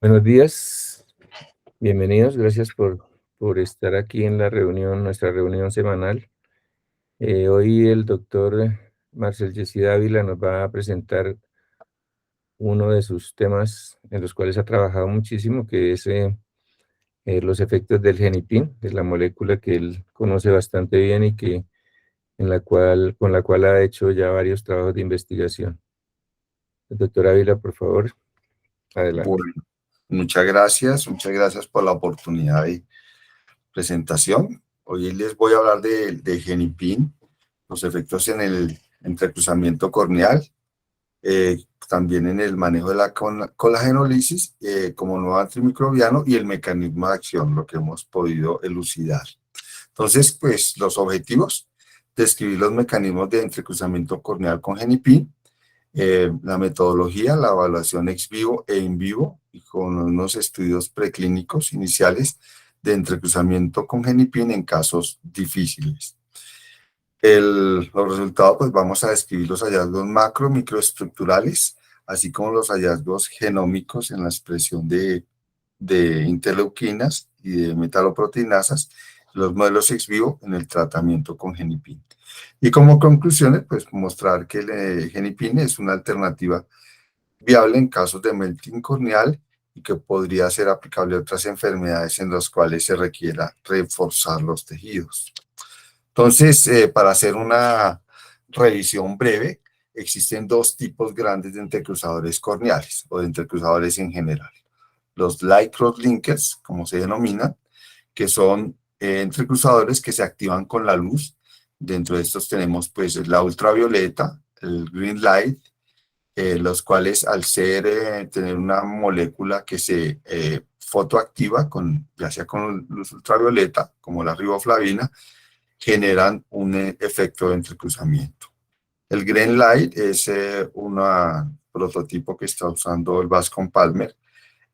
Buenos días, bienvenidos, gracias por estar aquí en la reunión, nuestra reunión semanal. Hoy el doctor Marcel Jessy Dávila nos va a presentar uno de sus temas en los cuales ha trabajado muchísimo, que es los efectos del genipín, de la molécula que él conoce bastante bien y con la cual ha hecho ya varios trabajos de investigación. El doctor Ávila, por favor, adelante. Bueno, muchas gracias por la oportunidad de presentación. Hoy les voy a hablar de genipín, los efectos en el entrecruzamiento corneal, también en el manejo de la colagenólisis como nuevo antimicrobiano y el mecanismo de acción, lo que hemos podido elucidar. Entonces, pues los objetivos: describir los mecanismos de entrecruzamiento corneal con genipín, la metodología, la evaluación ex vivo e in vivo, y con unos estudios preclínicos iniciales de entrecruzamiento con genipín en casos difíciles. Los resultados, pues vamos a describir los hallazgos microestructurales, así como los hallazgos genómicos en la expresión de interleuquinas y de metaloproteinasas, los modelos ex vivo en el tratamiento con genipín. Y como conclusiones, pues mostrar que el genipín es una alternativa viable en casos de melting corneal y que podría ser aplicable a otras enfermedades en las cuales se requiera reforzar los tejidos. Entonces, para hacer una revisión breve, existen dos tipos grandes de entrecruzadores corneales o de entrecruzadores en general. Los light cross linkers, como se denominan, que son entrecruzadores que se activan con la luz. Dentro de estos tenemos pues la ultravioleta, el green light, los cuales al tener una molécula que se fotoactiva, ya sea con luz ultravioleta, como la riboflavina, generan un efecto de entrecruzamiento. El green light es un prototipo que está usando el Bascom Palmer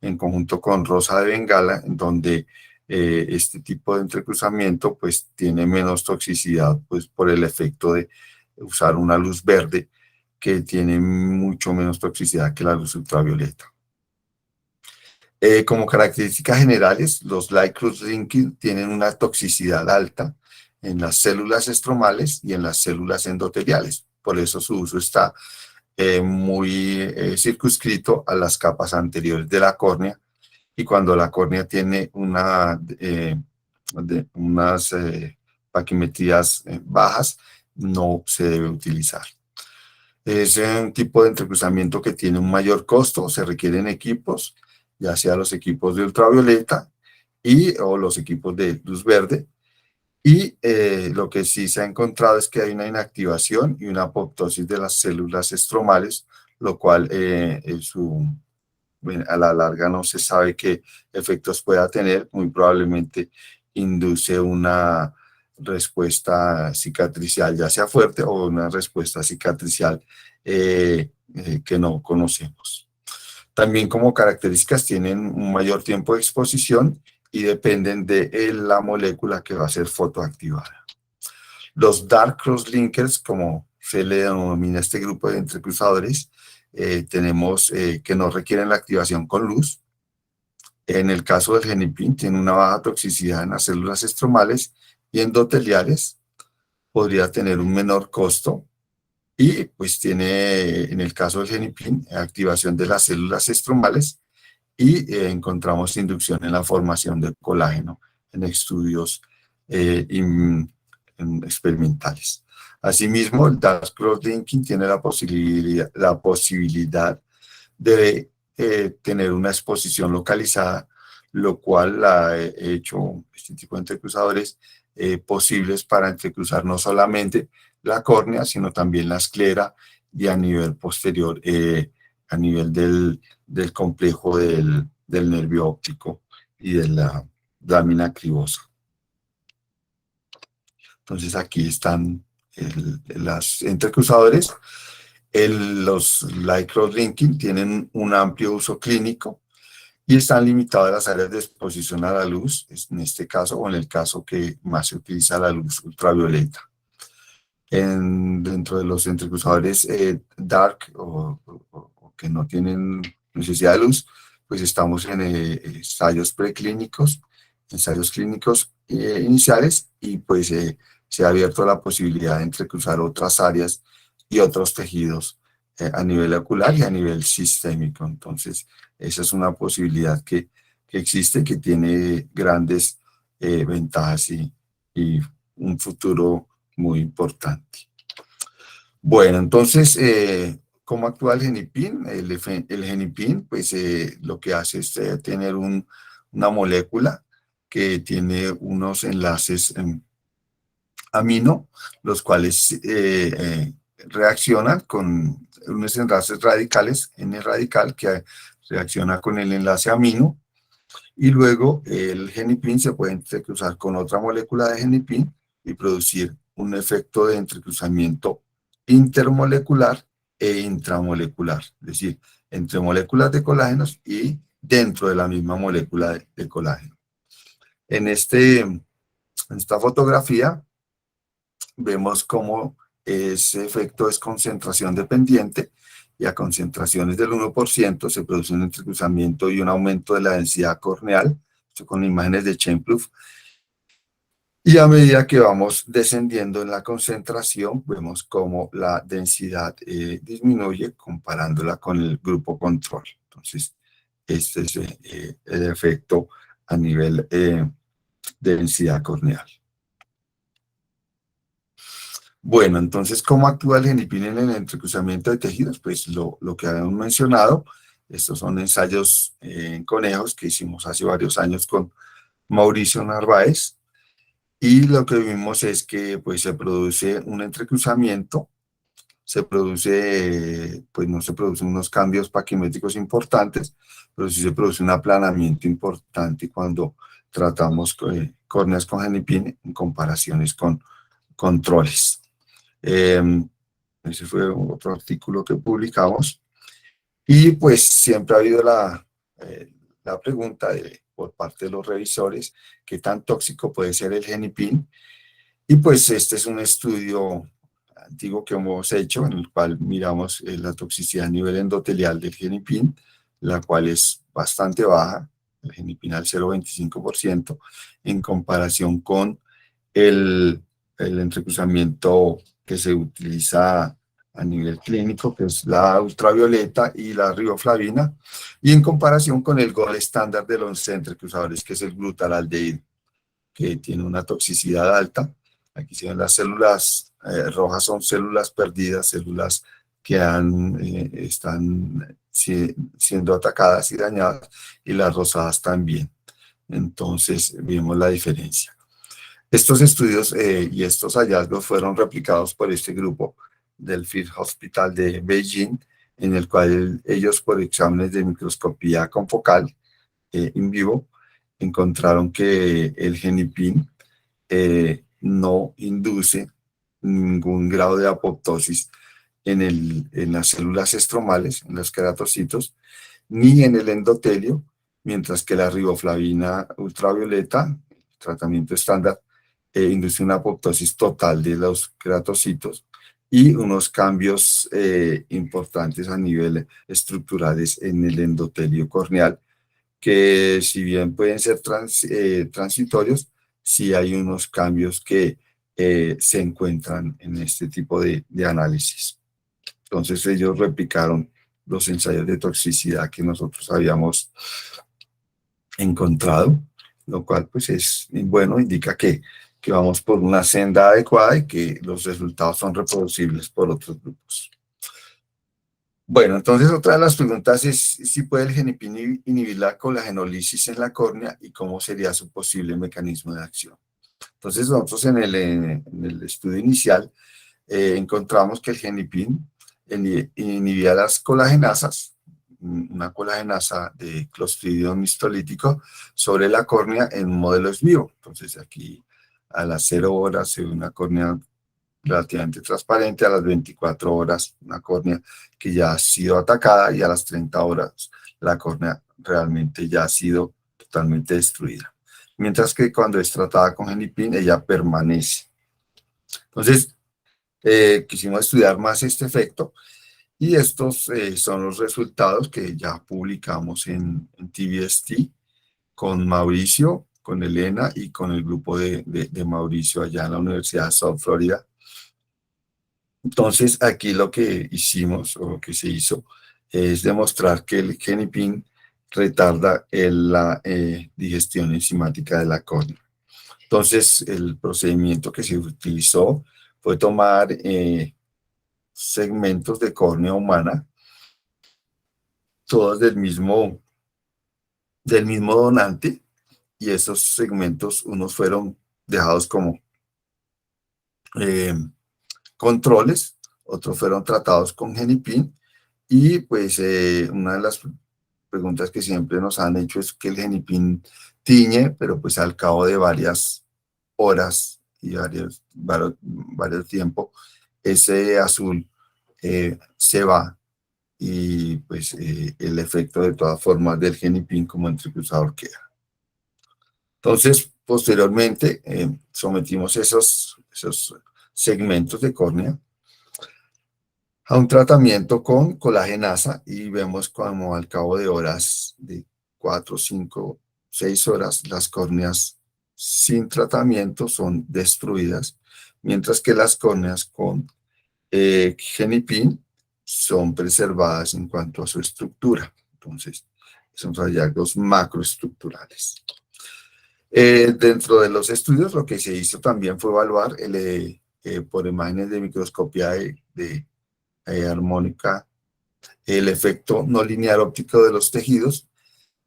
en conjunto con Rosa de Bengala, en donde este tipo de entrecruzamiento pues tiene menos toxicidad pues por el efecto de usar una luz verde que tiene mucho menos toxicidad que la luz ultravioleta. Como características generales, los light cross linking tienen una toxicidad alta en las células estromales y en las células endoteliales. Por eso su uso está muy circunscrito a las capas anteriores de la córnea, y cuando la córnea tiene unas paquimetrías bajas, no se debe utilizar. Es un tipo de entrecruzamiento que tiene un mayor costo, se requieren equipos, ya sea los equipos de ultravioleta o los equipos de luz verde, y lo que sí se ha encontrado es que hay una inactivación y una apoptosis de las células estromales, lo cual a la larga no se sabe qué efectos pueda tener. Muy probablemente induce una respuesta cicatricial, ya sea fuerte, o una respuesta cicatricial que no conocemos. También como características tienen un mayor tiempo de exposición y dependen de la molécula que va a ser fotoactivada. Los dark cross linkers, como se le denomina este grupo de entrecruzadores, tenemos que no requieren la activación con luz. En el caso del genipín, tiene una baja toxicidad en las células estromales y endoteliales, podría tener un menor costo, y pues tiene, en el caso del genipín, activación de las células estromales, y encontramos inducción en la formación de colágeno en estudios experimentales. Asimismo, el dark cross-linking tiene la posibilidad de tener una exposición localizada, lo cual ha hecho este tipo de entrecruzadores posibles para entrecruzar no solamente la córnea, sino también la esclera, y a nivel posterior, a nivel del complejo del nervio óptico y de la lámina cribosa. Entonces aquí están los entrecruzadores. Los light cross linking tienen un amplio uso clínico y están limitados a las áreas de exposición a la luz, en este caso, o en el caso que más se utiliza, la luz ultravioleta. Dentro de los entrecruzadores dark o que no tienen necesidad de luz, pues estamos en ensayos clínicos iniciales, y pues se ha abierto la posibilidad de entrecruzar otras áreas y otros tejidos a nivel ocular y a nivel sistémico. Entonces, esa es una posibilidad que existe, que tiene grandes ventajas y un futuro muy importante. Bueno, entonces, ¿cómo actúa el genipin? El genipin, pues lo que hace es tener una molécula que tiene unos enlaces amino, los cuales reaccionan con unos enlaces radicales, N radical, que reacciona con el enlace amino, y luego el genipin se puede entrecruzar con otra molécula de genipin y producir un efecto de entrecruzamiento intermolecular e intramolecular, es decir, entre moléculas de colágenos y dentro de la misma molécula de colágeno. En esta fotografía vemos cómo ese efecto es concentración dependiente, y a concentraciones del 1% se produce un entrecruzamiento y un aumento de la densidad corneal, esto con imágenes de Chain-Plouffe, y a medida que vamos descendiendo en la concentración, vemos cómo la densidad disminuye comparándola con el grupo control. Entonces, este es el efecto a nivel de densidad corneal. Bueno, entonces, ¿cómo actúa el genipin en el entrecruzamiento de tejidos? Pues lo que habíamos mencionado, estos son ensayos en conejos que hicimos hace varios años con Mauricio Narváez, y lo que vimos es que pues se produce un entrecruzamiento, pues no se producen unos cambios paquimétricos importantes, pero sí se produce un aplanamiento importante cuando tratamos córneas con genipin en comparaciones con controles. Ese fue otro artículo que publicamos, y pues siempre ha habido la pregunta por parte de los revisores, ¿qué tan tóxico puede ser el genipin? Y pues este es un estudio antiguo que hemos hecho, en el cual miramos la toxicidad a nivel endotelial del genipin, la cual es bastante baja, el genipin al 0,25%, en comparación con el entrecruzamiento que se utiliza a nivel clínico, que es la ultravioleta y la riboflavina, y en comparación con el gold estándar de los entrecruzadores, que es el glutaraldehído, que tiene una toxicidad alta. Aquí se ven las células rojas, son células perdidas, células que están siendo atacadas y dañadas, y las rosadas también. Entonces, vemos la diferencia. Estos estudios y estos hallazgos fueron replicados por este grupo del Field Hospital de Beijing, en el cual ellos, por exámenes de microscopía confocal in vivo, encontraron que el genipin no induce ningún grado de apoptosis en las células estromales, en los queratocitos, ni en el endotelio, mientras que la riboflavina ultravioleta, tratamiento estándar, induce una apoptosis total de los queratocitos y unos cambios importantes a nivel estructurales en el endotelio corneal, que si bien pueden ser transitorios, sí hay unos cambios que se encuentran en este tipo de análisis. Entonces ellos replicaron los ensayos de toxicidad que nosotros habíamos encontrado, lo cual pues es bueno, indica que vamos por una senda adecuada y que los resultados son reproducibles por otros grupos. Bueno, entonces otra de las preguntas es si puede el genipin inhibir la colagenólisis en la córnea y cómo sería su posible mecanismo de acción. Entonces nosotros en el estudio inicial encontramos que el genipin inhibía las colagenasas, una colagenasa de Clostridium histolítico sobre la córnea en un modelo ex vivo. Entonces aquí a las 0 horas se ve una córnea relativamente transparente, a las 24 horas una córnea que ya ha sido atacada, y a las 30 horas la córnea realmente ya ha sido totalmente destruida. Mientras que cuando es tratada con genipin, ella permanece. Entonces, quisimos estudiar más este efecto, Y estos son los resultados que ya publicamos en TVST con Mauricio, con Elena y con el grupo de Mauricio allá en la Universidad de South Florida. Entonces, aquí lo que hicimos o lo que se hizo es demostrar que el genipin retarda la digestión enzimática de la córnea. Entonces, el procedimiento que se utilizó fue tomar segmentos de córnea humana, todos del mismo donante, y esos segmentos, unos fueron dejados como eh, controles, otros fueron tratados con genipin, y pues una de las preguntas que siempre nos han hecho es que el genipin tiñe, pero pues al cabo de varias horas y varios tiempo, ese azul se va, y pues el efecto de todas formas del genipin como entrecruzador queda. Entonces, posteriormente, sometimos esos segmentos de córnea a un tratamiento con colagenasa, y vemos como al cabo de horas, de 4, 5, 6 horas, las córneas sin tratamiento son destruidas, mientras que las córneas con genipin son preservadas en cuanto a su estructura. Entonces, son hallazgos macroestructurales. Dentro de los estudios, lo que se hizo también fue evaluar por imágenes de microscopía de armónica el efecto no lineal óptico de los tejidos,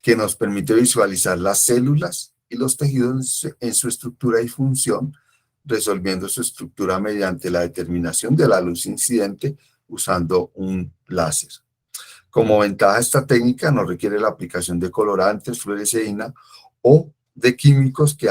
que nos permite visualizar las células y los tejidos en su estructura y función, resolviendo su estructura mediante la determinación de la luz incidente usando un láser. Como ventaja, esta técnica no requiere la aplicación de colorantes, fluoresceína o de químicos que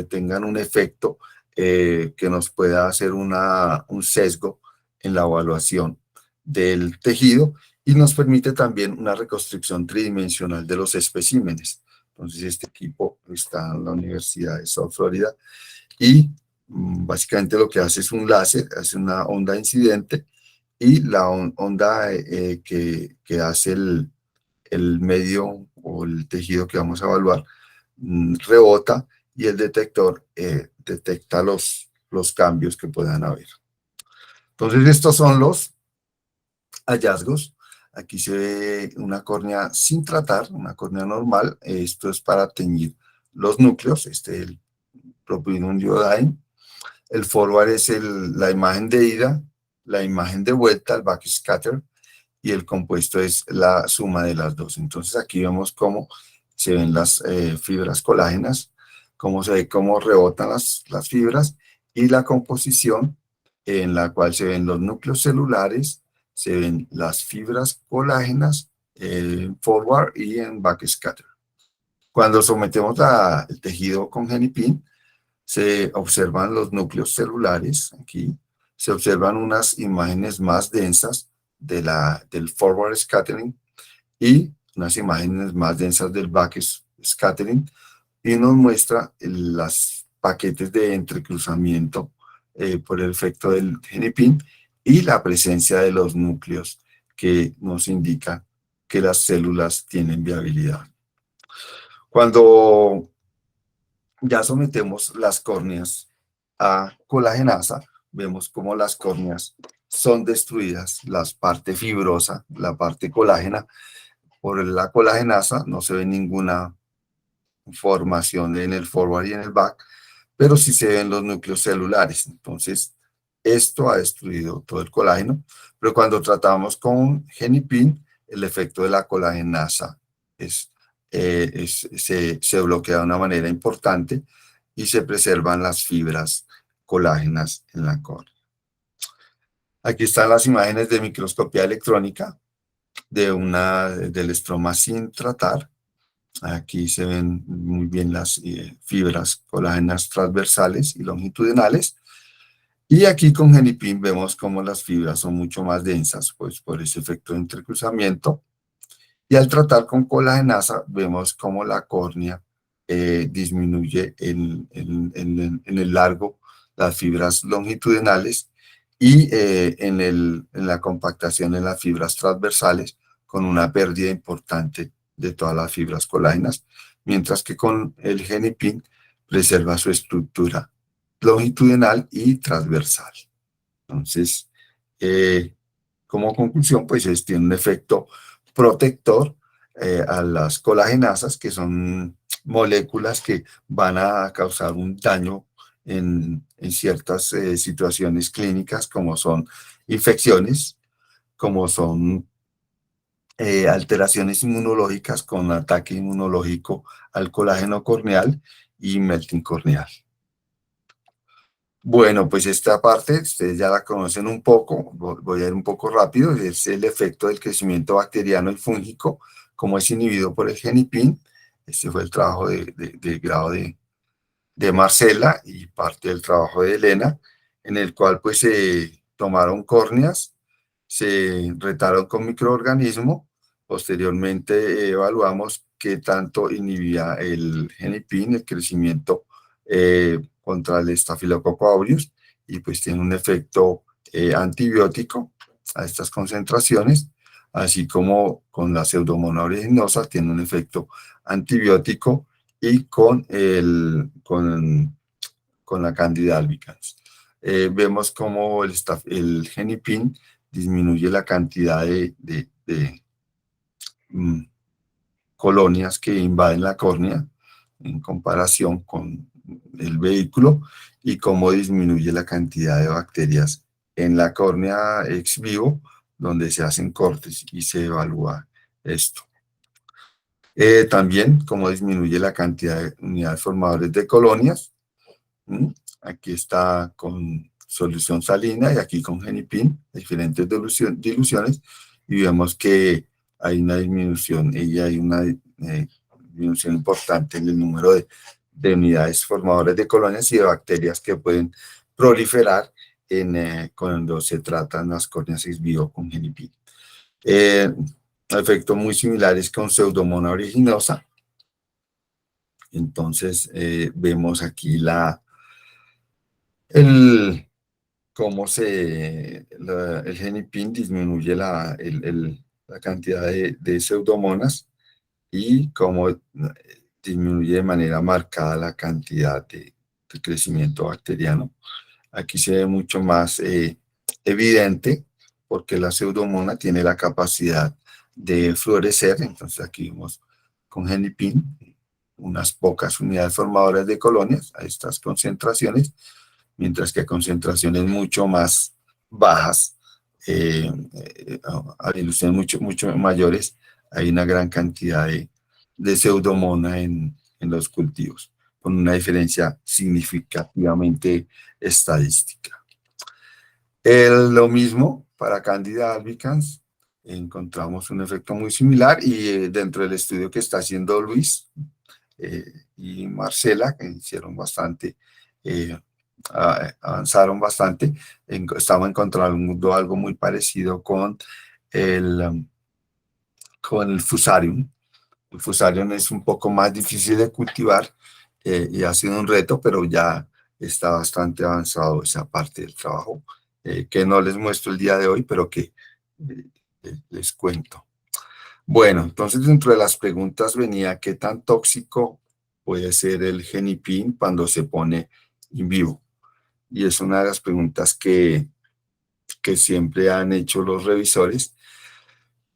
tengan un efecto que nos pueda hacer un sesgo en la evaluación del tejido, y nos permite también una reconstrucción tridimensional de los especímenes. Entonces, este equipo está en la Universidad de South Florida, y básicamente lo que hace es un láser, hace una onda incidente, y la onda que hace el medio o el tejido que vamos a evaluar rebota, y el detector detecta los cambios que puedan haber. Entonces, estos son los hallazgos. Aquí se ve una córnea sin tratar, una córnea normal. Esto es para teñir los núcleos, el propionum iodine. El forward es la imagen de ida, la imagen de vuelta, el backscatter, y el compuesto es la suma de las dos. Entonces aquí vemos cómo se ven las fibras colágenas, cómo se ve cómo rebotan las fibras, y la composición en la cual se ven los núcleos celulares, se ven las fibras colágenas en forward y en backscatter. Cuando sometemos el tejido con genipin, se observan los núcleos celulares, aquí se observan unas imágenes más densas del forward scattering y unas imágenes más densas del back scattering, y nos muestra los paquetes de entrecruzamiento por el efecto del genipin y la presencia de los núcleos, que nos indica que las células tienen viabilidad. Cuando ya sometemos las córneas a colagenasa, vemos cómo las córneas son destruidas, la parte fibrosa, la parte colágena. Por la colagenasa no se ve ninguna formación en el forward y en el back, pero sí se ven los núcleos celulares. Entonces, esto ha destruido todo el colágeno, pero cuando tratamos con genipin, el efecto de la colagenasa se bloquea de una manera importante, y se preservan las fibras colágenas en la córnea. Aquí están las imágenes de microscopía electrónica del estroma sin tratar. Aquí se ven muy bien las fibras colágenas transversales y longitudinales. Y aquí con genipin vemos cómo las fibras son mucho más densas, pues por ese efecto de entrecruzamiento. Y al tratar con colagenasa, vemos cómo la córnea disminuye en el largo las fibras longitudinales, y en la compactación en las fibras transversales con una pérdida importante de todas las fibras colágenas, mientras que con el Genipin preserva su estructura longitudinal y transversal. Entonces, como conclusión, pues tiene un efecto protector a las colagenasas, que son moléculas que van a causar un daño en ciertas situaciones clínicas, como son infecciones, como son alteraciones inmunológicas con ataque inmunológico al colágeno corneal y melting corneal. Bueno, pues esta parte ustedes ya la conocen un poco, voy a ir un poco rápido, es el efecto del crecimiento bacteriano y fúngico, como es inhibido por el genipin. Este fue el trabajo de grado de Marcela y parte del trabajo de Elena, en el cual pues se tomaron córneas, se retaron con microorganismos, posteriormente evaluamos qué tanto inhibía el genipin, el crecimiento contra el estafilococo aureus, y pues tiene un efecto antibiótico a estas concentraciones, así como con la pseudomonas aeruginosa tiene un efecto antibiótico y con la Candida albicans. Vemos cómo el genipin disminuye la cantidad de colonias que invaden la córnea en comparación con el vehículo y cómo disminuye la cantidad de bacterias en la córnea ex vivo, donde se hacen cortes y se evalúa esto. También cómo disminuye la cantidad de unidades formadores de colonias. Aquí está con solución salina y aquí con genipin, diferentes diluciones, y vemos que hay una disminución, y hay una disminución importante en el número de unidades formadoras de colonias y de bacterias que pueden proliferar cuando se tratan las córneas ex vivo con genipin. Efectos muy similares con Pseudomonas aeruginosa. Entonces vemos aquí cómo el genipin disminuye la cantidad de pseudomonas y cómo disminuye de manera marcada la cantidad de crecimiento bacteriano. Aquí se ve mucho más evidente porque la pseudomona tiene la capacidad de florecer. Entonces aquí vemos con genipin unas pocas unidades formadoras de colonias a estas concentraciones, mientras que a concentraciones mucho más bajas, a diluciones mucho mayores, hay una gran cantidad de pseudomona en los cultivos, con una diferencia significativamente estadística. Lo mismo para Candida albicans, encontramos un efecto muy similar, y dentro del estudio que está haciendo Luis y Marcela, que hicieron bastante, avanzaron bastante, estamos encontrando algo muy parecido con el Fusarium. El Fusarium es un poco más difícil de cultivar y ha sido un reto, pero ya está bastante avanzado esa parte del trabajo, que no les muestro el día de hoy, pero que les cuento. Bueno, entonces dentro de las preguntas venía qué tan tóxico puede ser el genipin cuando se pone in vivo. Y es una de las preguntas que siempre han hecho los revisores.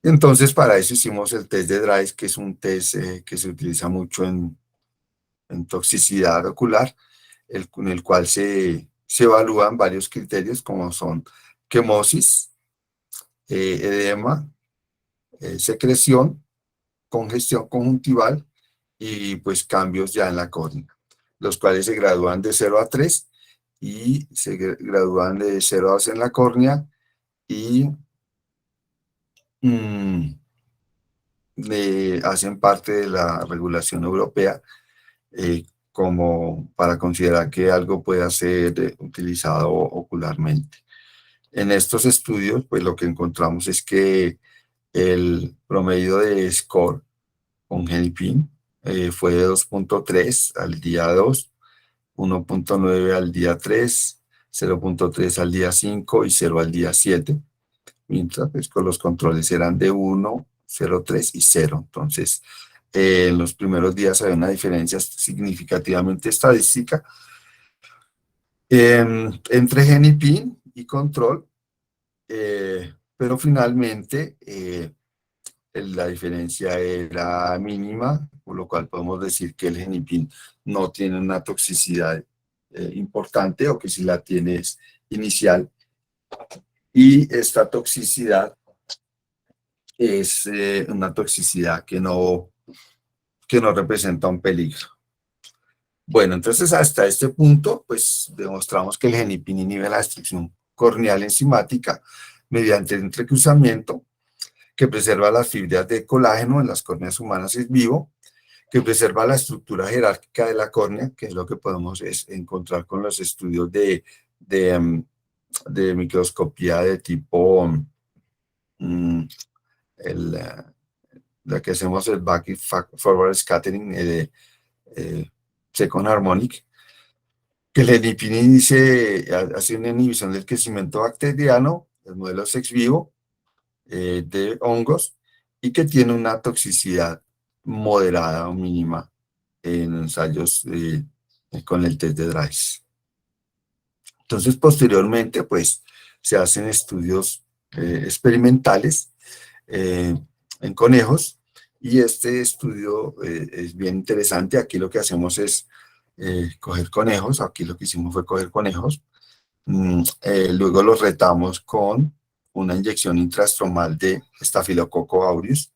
Entonces para eso hicimos el test de DRICE, que es un test que se utiliza mucho en toxicidad ocular, en el cual se evalúan varios criterios como son quemosis, edema, secreción, congestión conjuntival y pues cambios ya en la córnea, los cuales se gradúan de 0 a 3 y se gradúan de 0 a 2 en la córnea y hacen parte de la regulación europea como para considerar que algo pueda ser utilizado ocularmente. En estos estudios, pues lo que encontramos es que el promedio de score con genipin fue de 2.3 al día 2, 1.9 al día 3, 0.3 al día 5 y 0 al día 7, mientras pues, con los controles eran de 1, 0,3 y 0. Entonces, en los primeros días había una diferencia significativamente estadística entre Genipin y control, pero finalmente la diferencia era mínima, por lo cual podemos decir que el Genipin no tiene una toxicidad importante, o que si la tiene es inicial, y esta toxicidad es una toxicidad que no representa un peligro. Bueno, entonces hasta este punto, pues demostramos que el Genipin inhibe la destrucción corneal enzimática mediante el entrecruzamiento, que preserva las fibras de colágeno en las córneas humanas ex vivo, que preserva la estructura jerárquica de la córnea, que es lo que podemos encontrar con los estudios de microscopía de tipo, el, la que hacemos el back forward scattering, second harmonic, que el genipin hace una inhibición del crecimiento bacteriano, el modelo ex vivo de hongos, y que tiene una toxicidad moderada o mínima en ensayos con el test de Dries. Entonces, posteriormente, pues, se hacen estudios experimentales en conejos, y este estudio es bien interesante. Aquí lo que hacemos es coger conejos. Aquí lo que hicimos fue coger conejos, luego los retamos con una inyección intrastromal de Staphylococcus aureus,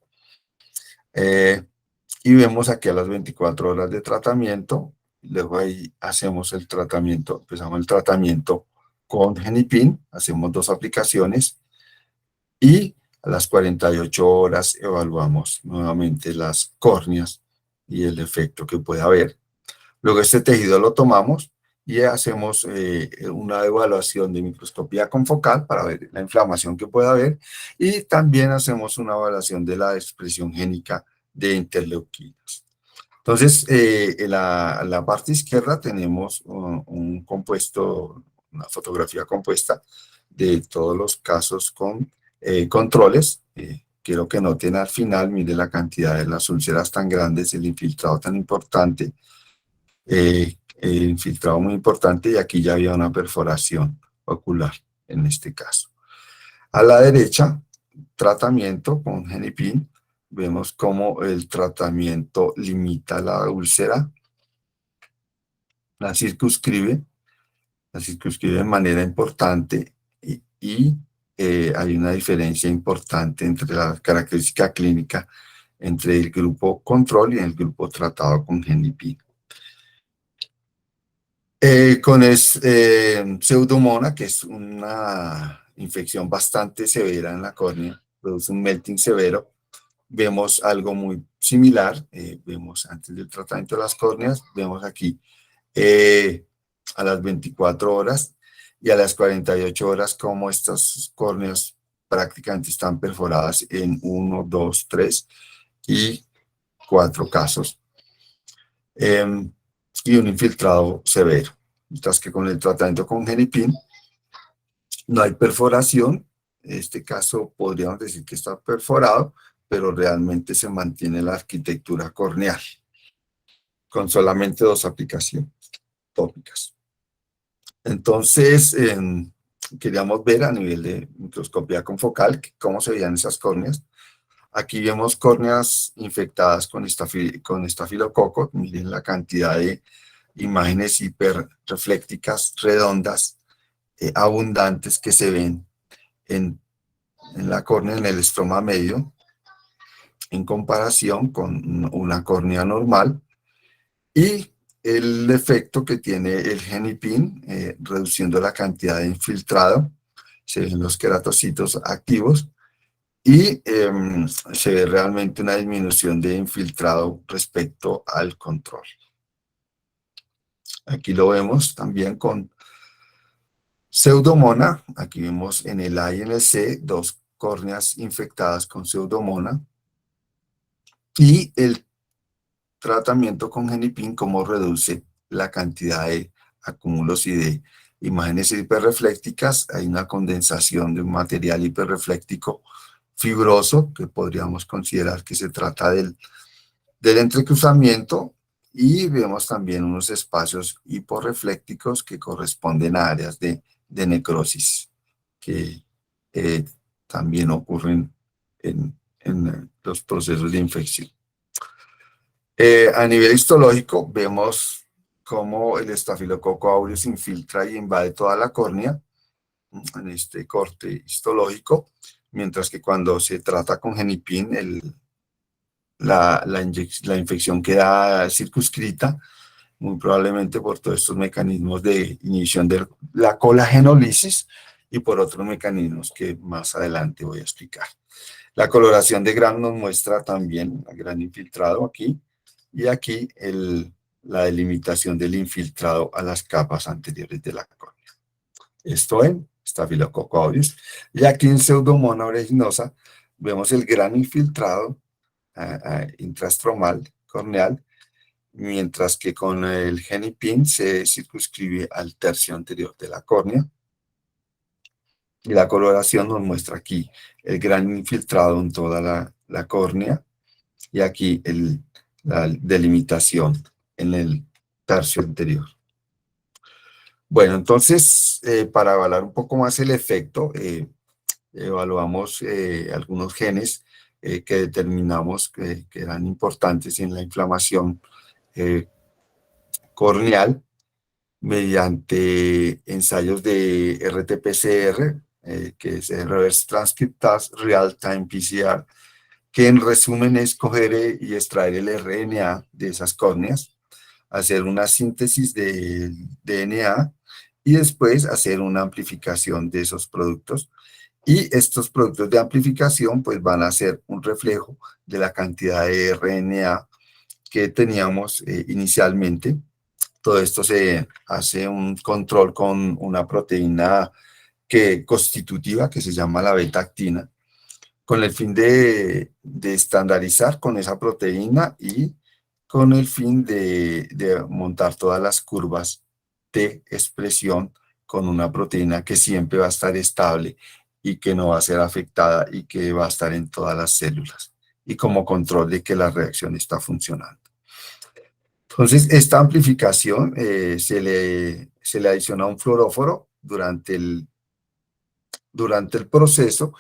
y vemos aquí a las 24 horas de tratamiento. Luego ahí hacemos el tratamiento, empezamos el tratamiento con Genipin, hacemos 2 aplicaciones, y a las 48 horas evaluamos nuevamente las córneas y el efecto que puede haber. Luego este tejido lo tomamos y hacemos una evaluación de microscopía confocal para ver la inflamación que pueda haber, y también hacemos una evaluación de la expresión génica de interleuquinas. Entonces, en la parte izquierda tenemos un compuesto, una fotografía compuesta de todos los casos con controles. Quiero que noten al final, mire la cantidad de las úlceras tan grandes, el infiltrado tan importante, infiltrado muy importante, y aquí ya había una perforación ocular en este caso. A la derecha, tratamiento con Genipin. Vemos cómo el tratamiento limita la úlcera, la circunscribe de manera importante, y hay una diferencia importante entre la característica clínica entre el grupo control y el grupo tratado con Genipin. Con Pseudomonas, que es una infección bastante severa en la córnea, produce un melting severo, vemos algo muy similar. Vemos antes del tratamiento de las córneas, vemos aquí a las 24 horas y a las 48 horas como estas córneas prácticamente están perforadas en 1, 2, 3 y 4 casos, y un infiltrado severo. Mientras que con el tratamiento con Genipin no hay perforación. En este caso podríamos decir que está perforado, pero realmente se mantiene la arquitectura corneal con solamente 2 aplicaciones tópicas. Entonces, queríamos ver a nivel de microscopía confocal cómo se veían esas córneas. Aquí vemos córneas infectadas con estafilococo. Miren la cantidad de imágenes hiperreflécticas redondas, abundantes, que se ven en la córnea, en el estroma medio, en comparación con una córnea normal. Y el efecto que tiene el Genipin, reduciendo la cantidad de infiltrado, se ven los queratocitos activos, y se ve realmente una disminución de infiltrado respecto al control. Aquí lo vemos también con Pseudomonas. Aquí vemos en el A y en el C 2 córneas infectadas con Pseudomonas, y el tratamiento con Genipin cómo reduce la cantidad de acúmulos y de imágenes hiperreflécticas, hay una condensación de un material hiperrefléctico fibroso, que podríamos considerar que se trata del entrecruzamiento, y vemos también unos espacios hiporreflécticos que corresponden a áreas de necrosis, que también ocurren en los procesos de infección. A nivel histológico, vemos cómo el estafilococo aureus se infiltra y invade toda la córnea en este corte histológico, mientras que cuando se trata con genipin, la infección queda circunscrita, muy probablemente por todos estos mecanismos de inhibición de la colagenólisis y por otros mecanismos que más adelante voy a explicar. La coloración de gran nos muestra también el gran infiltrado aquí, y aquí la delimitación del infiltrado a las capas anteriores de la córnea. Esto en Staphylococcus aureus. Y aquí en Pseudomonas aeruginosa vemos el gran infiltrado intrastromal corneal, mientras que con el genipin se circunscribe al tercio anterior de la córnea. Y la coloración nos muestra aquí el gran infiltrado en toda la córnea, y aquí la delimitación en el tercio anterior. Bueno, entonces, para evaluar un poco más el efecto, evaluamos algunos genes que determinamos que eran importantes en la inflamación corneal mediante ensayos de RT-PCR, que es el Reverse Transcriptase Real-Time PCR, que en resumen es coger y extraer el RNA de esas córneas, hacer una síntesis de DNA y después hacer una amplificación de esos productos. Y estos productos de amplificación pues van a ser un reflejo de la cantidad de RNA que teníamos inicialmente. Todo esto se hace un control con una proteína constitutiva que se llama la beta-actina, con el fin de estandarizar con esa proteína y con el fin de montar todas las curvas de expresión con una proteína que siempre va a estar estable y que no va a ser afectada y que va a estar en todas las células, y como control de que la reacción está funcionando. Entonces, esta amplificación se le adiciona un fluoróforo durante el proceso,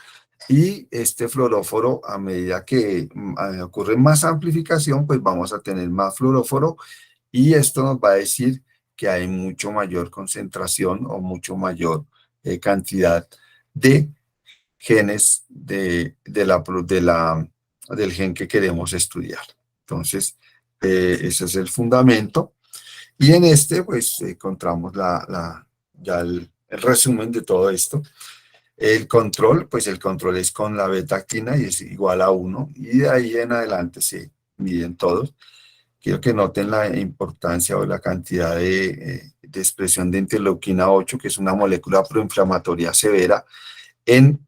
y este fluoróforo, a medida que ocurre más amplificación, pues vamos a tener más fluoróforo, y esto nos va a decir que hay mucho mayor concentración o mucho mayor cantidad de genes del gen que queremos estudiar. Entonces, ese es el fundamento. Y en este, pues, encontramos ya el resumen de todo esto. El control, pues el control es con la beta-actina y es igual a 1, y de ahí en adelante se miden todos. Quiero que noten la importancia o la cantidad de expresión de interleuquina 8, que es una molécula proinflamatoria severa en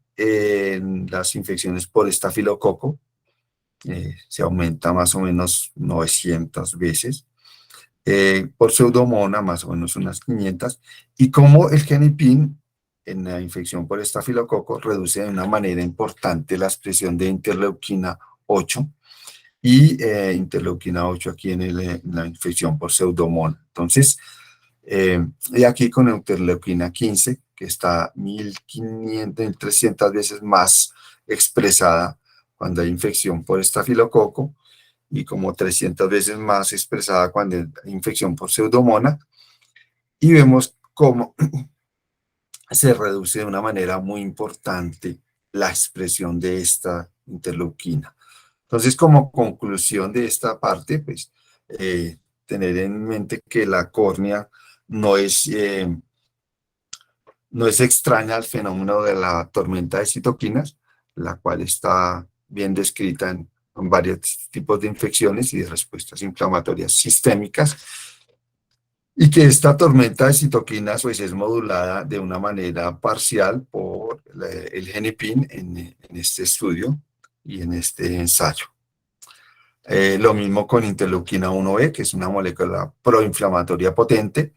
las infecciones por estafilococo. Se aumenta más o menos 900 veces. Por Pseudomonas más o menos unas 500. Y como el genipin en la infección por estafilococo reduce de una manera importante la expresión de interleuquina 8 y interleuquina 8 aquí en la infección por Pseudomonas. Entonces, y aquí con interleuquina 15, que está 1.300 veces más expresada cuando hay infección por estafilococo, y como 300 veces más expresada cuando hay infección por Pseudomonas, y vemos cómo se reduce de una manera muy importante la expresión de esta interleuquina. Entonces, como conclusión de esta parte, pues, tener en mente que la córnea no es extraña al fenómeno de la tormenta de citoquinas, la cual está bien descrita en varios tipos de infecciones y de respuestas inflamatorias sistémicas, y que esta tormenta de citoquinas pues, es modulada de una manera parcial por el genipin en este estudio y en este ensayo. Lo mismo con interleuquina 1B, que es una molécula proinflamatoria potente,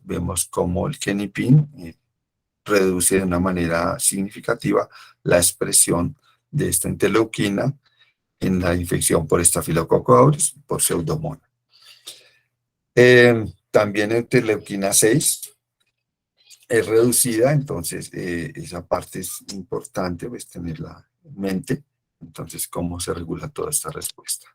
vemos cómo el genipin reduce de una manera significativa la expresión de esta interleuquina en la infección por Staphylococcus aureus, por Pseudomonas. También interleuquina 6 es reducida, entonces esa parte es importante pues, tenerla en mente. Entonces, ¿cómo se regula toda esta respuesta?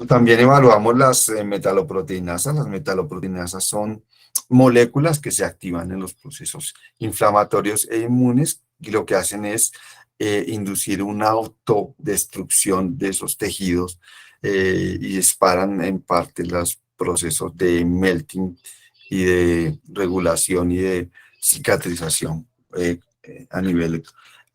También evaluamos las metaloproteinasas. Las metaloproteinasas son moléculas que se activan en los procesos inflamatorios e inmunes y lo que hacen es inducir una autodestrucción de esos tejidos y disparan en parte los procesos de melting y de regulación y de cicatrización a nivel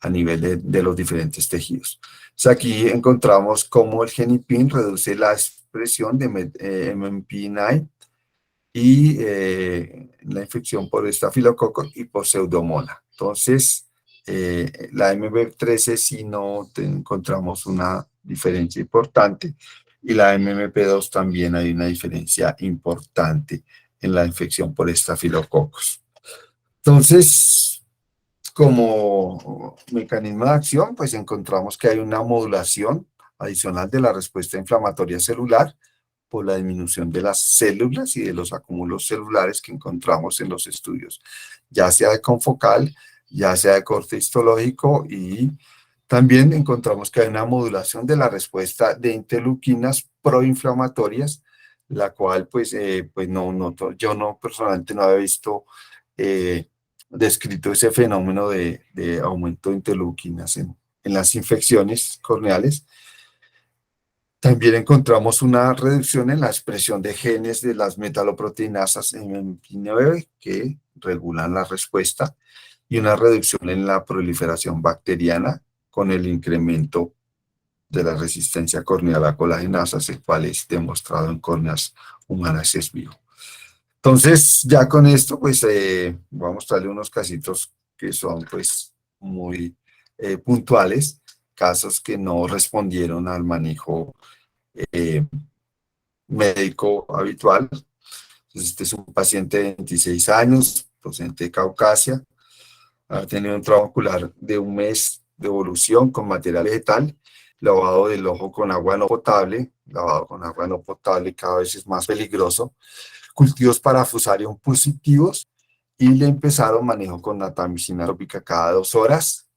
de los diferentes tejidos. Entonces aquí encontramos cómo el genipin reduce la expresión de MMP9 y la infección por estafilococo y por pseudomonas. Entonces, la MB13 sí no encontramos una diferencia importante y la MMP2 también hay una diferencia importante en la infección por estafilococos. Entonces, como mecanismo de acción, pues encontramos que hay una modulación adicional de la respuesta inflamatoria celular por la disminución de las células y de los acúmulos celulares que encontramos en los estudios, ya sea de confocal, ya sea de corte histológico, y también encontramos que hay una modulación de la respuesta de interleuquinas proinflamatorias, la cual pues yo no personalmente no había visto descrito ese fenómeno de aumento de interleuquinas en las infecciones corneales. También encontramos una reducción en la expresión de genes de las metaloproteinasas MMP9 que regulan la respuesta y una reducción en la proliferación bacteriana con el incremento de la resistencia corneal a colagenasas, el cual es demostrado en córneas humanas ex vivo. Entonces, ya con esto, pues voy a mostrarle unos casitos que son pues muy puntuales, casos que no respondieron al manejo médico habitual. Entonces, este es un paciente de 26 años, procedente de Caucasia, ha tenido un trauma ocular de un mes de evolución con material vegetal, lavado del ojo con agua no potable, lavado con agua no potable cada vez es más peligroso, cultivos parafusarium positivos, y le empezaron manejo con natamicina tópica cada 2 horas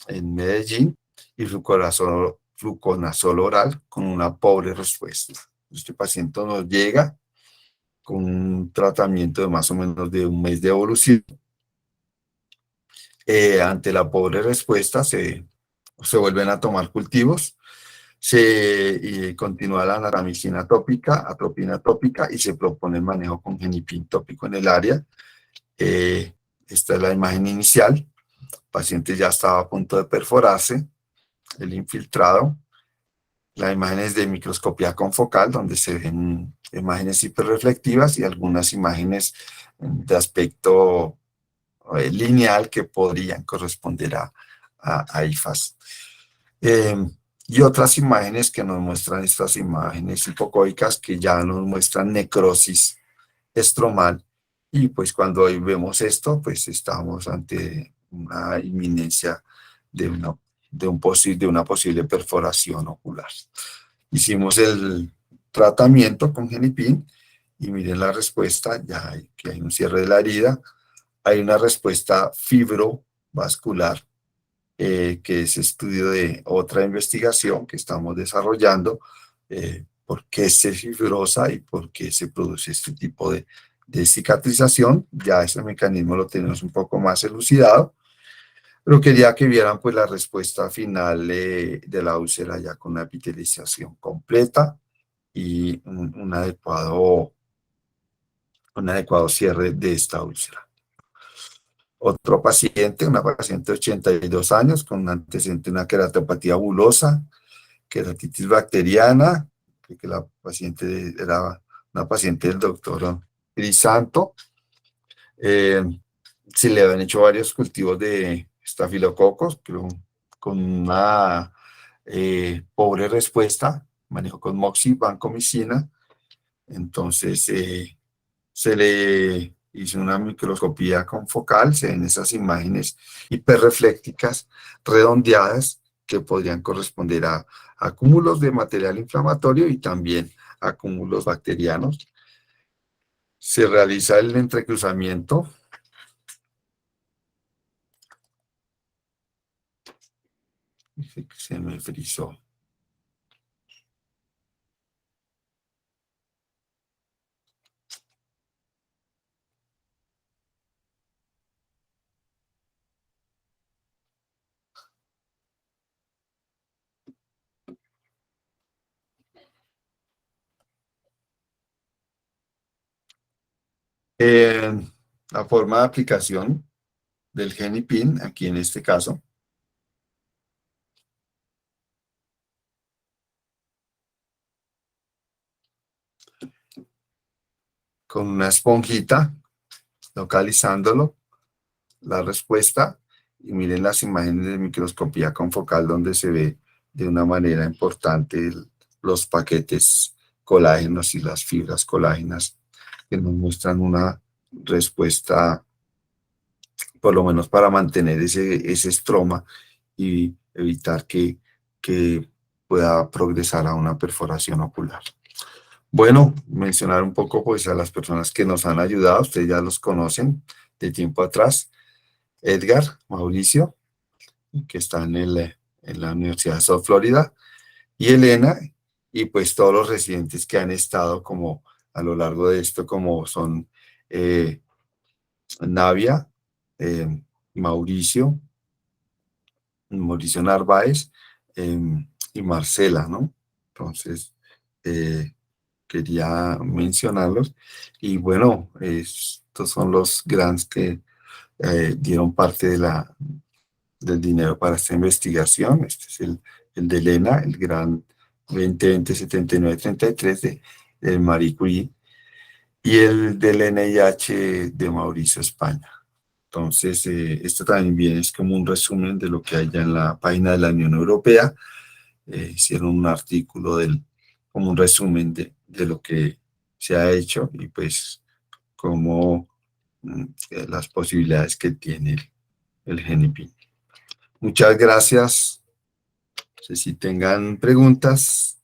en Medellín y fluconazol oral con una pobre respuesta. Este paciente nos llega con un tratamiento de más o menos de un mes de evolución. Ante la pobre respuesta se vuelven a tomar cultivos, se continúa la natamicina tópica, atropina tópica y se propone el manejo con genipin tópico en el área. Esta es la imagen inicial. El paciente ya estaba a punto de perforarse, el infiltrado. La imagen es de microscopía confocal, donde se ven imágenes hiperreflectivas y algunas imágenes de aspecto lineal que podrían corresponder a IFAS. Y otras imágenes que nos muestran estas imágenes hipocoicas que ya nos muestran necrosis estromal, y pues cuando hoy vemos esto, pues estamos ante una inminencia de una posible perforación ocular. Hicimos el tratamiento con genipin y miren la respuesta, ya que hay un cierre de la herida, hay una respuesta fibrovascular, que es estudio de otra investigación que estamos desarrollando, por qué se fibrosa y por qué se produce este tipo de cicatrización. Ya ese mecanismo lo tenemos un poco más elucidado, pero quería que vieran pues la respuesta final de la úlcera ya con una epitelización completa y un adecuado cierre de esta úlcera. Otro paciente, una paciente de 82 años con un antecedente de una queratopatía bulosa, queratitis bacteriana, que la paciente era una paciente del doctor Crisanto. Se le habían hecho varios cultivos de estafilococos, pero con una pobre respuesta, manejo con moxi, vancomicina. Entonces se le hizo una microscopía confocal, se ven esas imágenes hiperreflécticas redondeadas que podrían corresponder a cúmulos de material inflamatorio y también a cúmulos bacterianos. Se realiza el entrecruzamiento. Se me frizó. La forma de aplicación del Genipin, aquí en este caso, con una esponjita, localizándolo, la respuesta, y miren las imágenes de microscopía confocal donde se ve de una manera importante los paquetes colágenos y las fibras colágenas que nos muestran una respuesta, por lo menos para mantener ese estroma y evitar que pueda progresar a una perforación ocular. Bueno, mencionar un poco pues a las personas que nos han ayudado, ustedes ya los conocen de tiempo atrás, Edgar, Mauricio, que está en la Universidad de South Florida, y Elena, y pues todos los residentes que han estado como a lo largo de esto, como son Navia, eh, Mauricio, Mauricio Narváez y Marcela, ¿no? Entonces, quería mencionarlos. Y bueno, estos son los grants que dieron parte del dinero para esta investigación. Este es el de Elena, el grant 2020-7933 de Marie Curie, y el del NIH de Mauricio España. Entonces, esto también viene, es como un resumen de lo que hay ya en la página de la Unión Europea. Hicieron un artículo como un resumen de lo que se ha hecho y pues como las posibilidades que tiene el Genipin. Muchas gracias. No sé si tengan preguntas.